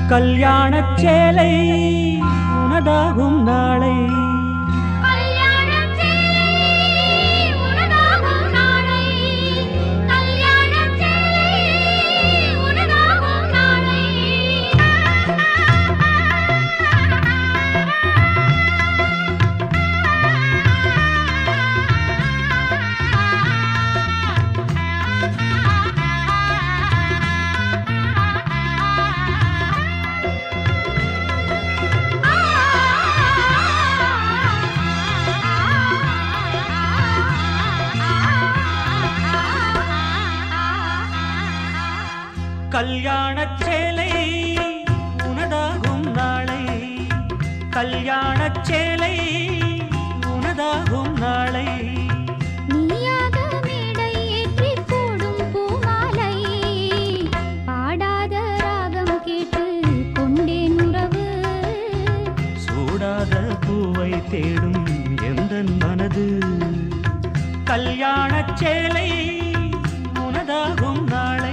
கல்யாணச் சேலை உனதாகும் நாளை கல்யாணச் சேலை உனதாகும் நாளை கல்யாணச் சேலை உனதாகும் நாளை நீயாக மேடை ஏற்றி போடும் பூமாலை பாடாத ராகம் கேட்டு கொண்டேன் உறவு சூடாத பூவை தேடும் எந்தன் மனது கல்யாணச் சேலை உனதாகும் நாளை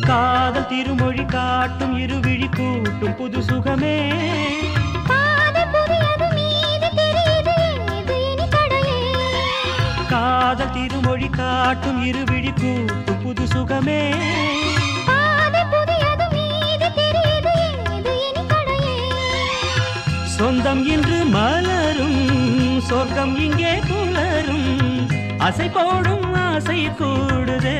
காதல் திருமொழி காட்டும் இருவிழி கூட்டும் புது சுகமே காதல் திருமொழி காட்டும் இருவிழி கூட்டும் புது சுகமே சொந்தம் இன்று மலரும் சொர்க்கம் இங்கே புலரும் அசை போடும் ஆசை கூடுதே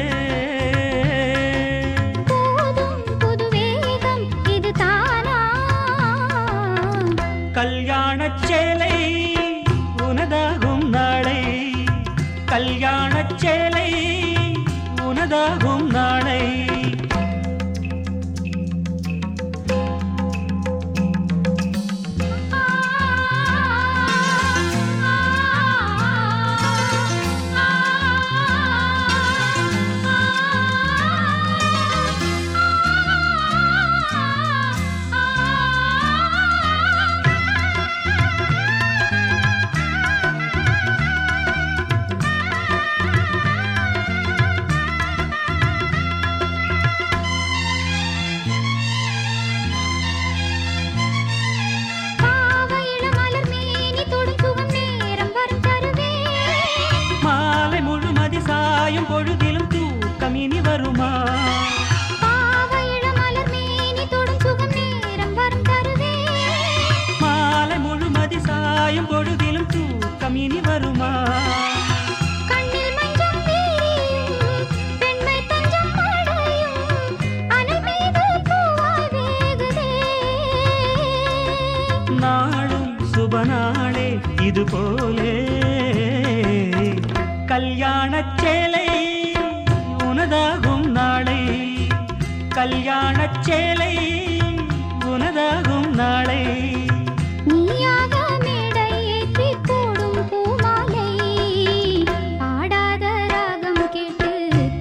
கல்யாணச் சேலை உனதாகும் நாளை கல்யாணச் சேலை உனதாகும் நாளை பொழுதிலும் தூக்கம் இனி வருமா மாலை முழுமதி சாயும் பொழுதிலும் தூக்கம் இனி வருமா நாளும் சுபநாளே இது போலே கல்யாணச் சேலை உனதாகும் நாளை கல்யாணச் சேலை உனதாகும் நாளை நீயாக மேடை ஏற்றி போடும் பூமாலை பாடாத ராகம் கேட்டு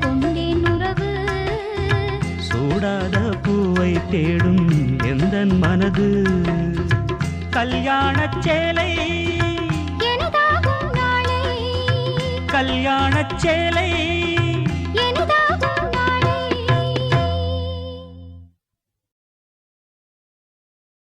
கொண்டேன் உறவு சூடாத பூவை தேடும் எந்தன் மனது கல்யாணச் சேலை எனதாகும் நாளை கல்யாணச் சேலை